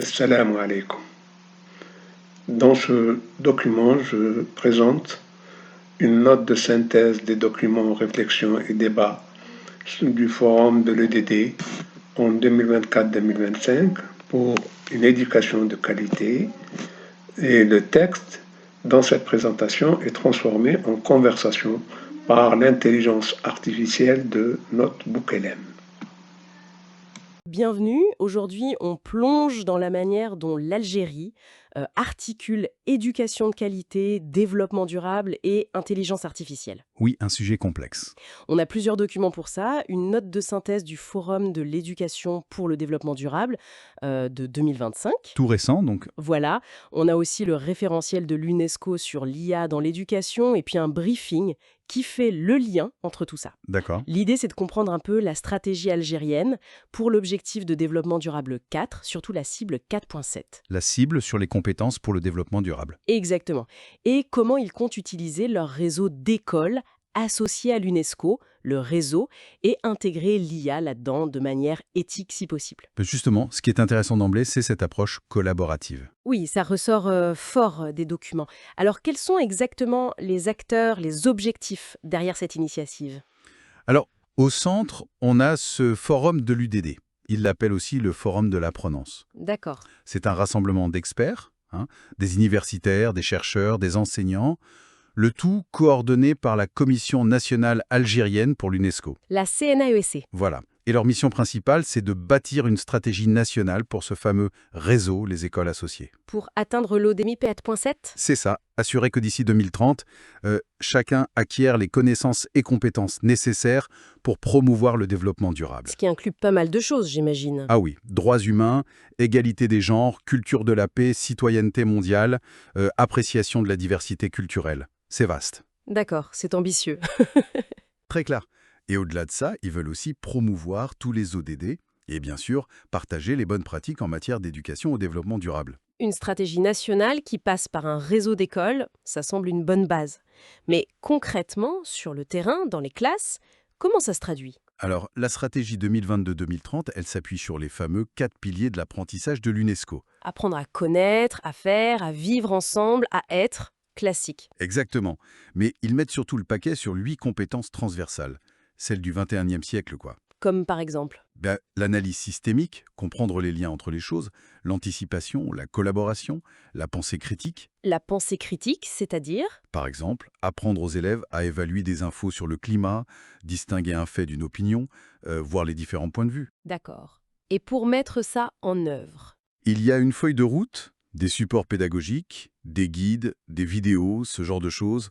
Salam alaikum. Dans ce document, je présente une note de synthèse des documents, réflexions et débats du forum de l'EDD en 2024-2025 pour une éducation de qualité. Et le texte, dans cette présentation, est transformé en conversation par l'intelligence artificielle de notre LM. Bienvenue, aujourd'hui on plonge dans la manière dont l'Algérie articule éducation de qualité, développement durable et intelligence artificielle. Oui, un sujet complexe. On a plusieurs documents pour ça, une note de synthèse du Forum de l'éducation pour le développement durable de 2025. Tout récent, donc. Voilà, on a aussi le référentiel de l'UNESCO sur l'IA dans l'éducation et puis un briefing qui fait le lien entre tout ça. D'accord. L'idée, c'est de comprendre un peu la stratégie algérienne pour l'objectif de développement durable 4, surtout la cible 4.7. La cible sur les compétences pour le développement durable. Exactement. Et comment ils comptent utiliser leur réseau d'écoles associé à l'UNESCO, le réseau, et intégrer l'IA là-dedans de manière éthique si possible. Justement, ce qui est intéressant d'emblée, c'est cette approche collaborative. Oui, ça ressort fort des documents. Alors, quels sont exactement les acteurs, les objectifs derrière cette initiative? Alors, au centre, on a ce forum de l'UDD. Il l'appelle aussi le forum de l'apprenance. D'accord. C'est un rassemblement d'experts, des universitaires, des chercheurs, des enseignants, le tout coordonné par la Commission nationale algérienne pour l'UNESCO. La CNAEC. Voilà. Et leur mission principale, c'est de bâtir une stratégie nationale pour ce fameux réseau, les écoles associées. Pour atteindre l'ODMI P4.7? C'est ça, assurer que d'ici 2030, chacun acquiert les connaissances et compétences nécessaires pour promouvoir le développement durable. Ce qui inclut pas mal de choses, j'imagine. Ah oui, droits humains, égalité des genres, culture de la paix, citoyenneté mondiale, appréciation de la diversité culturelle. C'est vaste. D'accord, c'est ambitieux. Très clair. Et au-delà de ça, ils veulent aussi promouvoir tous les ODD et bien sûr partager les bonnes pratiques en matière d'éducation au développement durable. Une stratégie nationale qui passe par un réseau d'écoles, ça semble une bonne base. Mais concrètement, sur le terrain, dans les classes, comment ça se traduit? Alors, la stratégie 2022-2030, elle s'appuie sur les fameux 4 piliers de l'apprentissage de l'UNESCO. Apprendre à connaître, à faire, à vivre ensemble, à être, classique. Exactement. Mais ils mettent surtout le paquet sur 8 compétences transversales, celles du 21e siècle, quoi. Comme par exemple. L'analyse systémique, comprendre les liens entre les choses, l'anticipation, la collaboration, la pensée critique. La pensée critique, c'est-à-dire? Par exemple, apprendre aux élèves à évaluer des infos sur le climat, distinguer un fait d'une opinion, voir les différents points de vue. D'accord. Et pour mettre ça en œuvre? Il y a une feuille de route, des supports pédagogiques, des guides, des vidéos, ce genre de choses,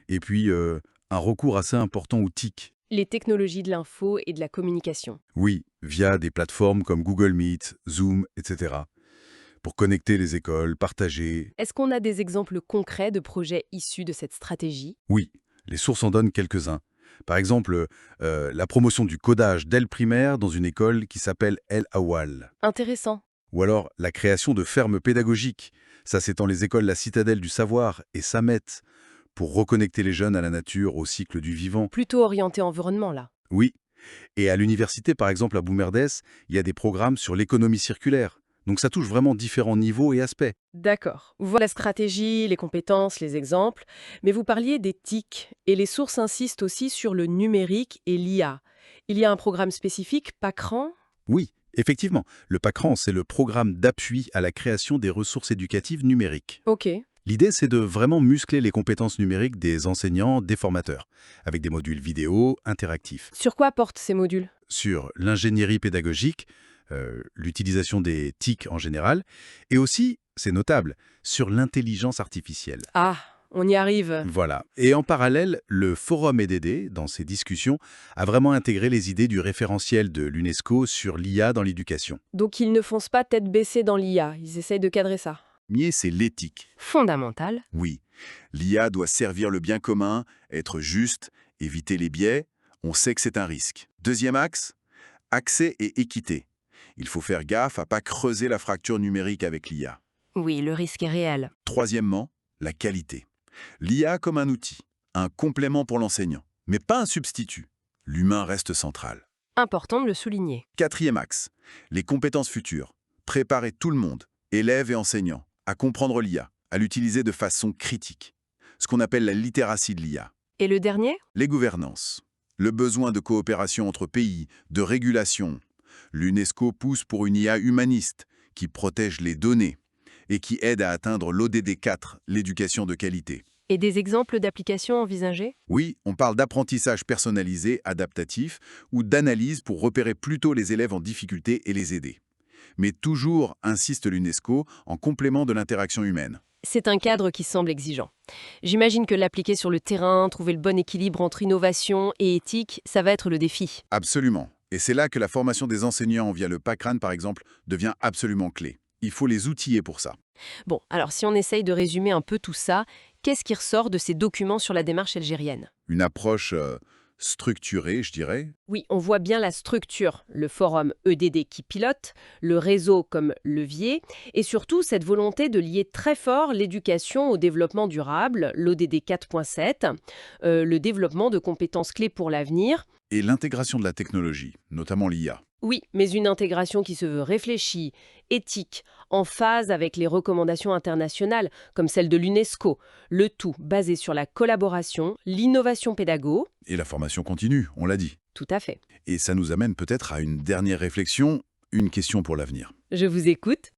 et puis un recours assez important aux TIC. Les technologies de l'info et de la communication. Oui, via des plateformes comme Google Meet, Zoom, etc. Pour connecter les écoles, partager. Est-ce qu'on a des exemples concrets de projets issus de cette stratégie? Oui, les sources en donnent quelques-uns. Par exemple, la promotion du codage dès le primaire dans une école qui s'appelle El Awal. Intéressant. Ou alors la création de fermes pédagogiques. Ça, c'est dans les écoles La Citadelle du Savoir et Samet, pour reconnecter les jeunes à la nature, au cycle du vivant. Plutôt orienté environnement, là. Oui. Et à l'université, par exemple, à Boumerdès, il y a des programmes sur l'économie circulaire. Donc ça touche vraiment différents niveaux et aspects. D'accord. Voilà la stratégie, les compétences, les exemples. Mais vous parliez des TIC, et les sources insistent aussi sur le numérique et l'IA. Il y a un programme spécifique, PACRAN? Oui, effectivement, le PACRAN, c'est le programme d'appui à la création des ressources éducatives numériques. Ok. L'idée, c'est de vraiment muscler les compétences numériques des enseignants, des formateurs, avec des modules vidéo interactifs. Sur quoi portent ces modules? Sur l'ingénierie pédagogique, l'utilisation des TIC en général, et aussi, c'est notable, sur l'intelligence artificielle. Ah, on y arrive. Voilà. Et en parallèle, le Forum EDD, dans ses discussions, a vraiment intégré les idées du référentiel de l'UNESCO sur l'IA dans l'éducation. Donc ils ne foncent pas tête baissée dans l'IA, ils essayent de cadrer ça. Premier, c'est l'éthique. Fondamental. Oui, l'IA doit servir le bien commun, être juste, éviter les biais. On sait que c'est un risque. Deuxième axe, accès et équité. Il faut faire gaffe à ne pas creuser la fracture numérique avec l'IA. Oui, le risque est réel. Troisièmement, la qualité. L'IA comme un outil, un complément pour l'enseignant, mais pas un substitut. L'humain reste central. Important de le souligner. Quatrième axe, les compétences futures. Préparer tout le monde, élèves et enseignants, à comprendre l'IA, à l'utiliser de façon critique. Ce qu'on appelle la littératie de l'IA. Et le dernier? Les gouvernances. Le besoin de coopération entre pays, de régulation. L'UNESCO pousse pour une IA humaniste qui protège les données et qui aide à atteindre l'ODD 4, l'éducation de qualité. Et des exemples d'applications envisagées? Oui, on parle d'apprentissage personnalisé, adaptatif, ou d'analyse pour repérer plus tôt les élèves en difficulté et les aider. Mais toujours, insiste l'UNESCO, en complément de l'interaction humaine. C'est un cadre qui semble exigeant. J'imagine que l'appliquer sur le terrain, trouver le bon équilibre entre innovation et éthique, ça va être le défi. Absolument. Et c'est là que la formation des enseignants via le PACRAN, par exemple, devient absolument clé. Il faut les outiller pour ça. Bon, alors si on essaye de résumer un peu tout ça, qu'est-ce qui ressort de ces documents sur la démarche algérienne? Une approche structurée, je dirais. Oui, on voit bien la structure, le forum EDD qui pilote, le réseau comme levier, et surtout cette volonté de lier très fort l'éducation au développement durable, l'ODD 4.7, le développement de compétences clés pour l'avenir. Et l'intégration de la technologie, notamment l'IA. Oui, mais une intégration qui se veut réfléchie, éthique, en phase avec les recommandations internationales, comme celle de l'UNESCO, le tout basé sur la collaboration, l'innovation pédago. Et la formation continue, on l'a dit. Tout à fait. Et ça nous amène peut-être à une dernière réflexion, une question pour l'avenir. Je vous écoute.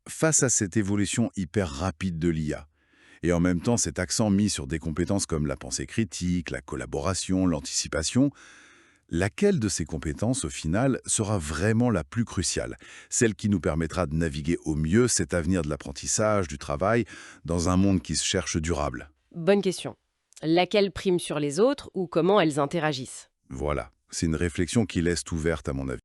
Face à cette évolution hyper rapide de l'IA, et en même temps cet accent mis sur des compétences comme la pensée critique, la collaboration, l'anticipation, laquelle de ces compétences, au final, sera vraiment la plus cruciale? Celle qui nous permettra de naviguer au mieux cet avenir de l'apprentissage, du travail, dans un monde qui se cherche durable. Bonne question. Laquelle prime sur les autres ou comment elles interagissent? Voilà, c'est une réflexion qui laisse ouverte à mon avis.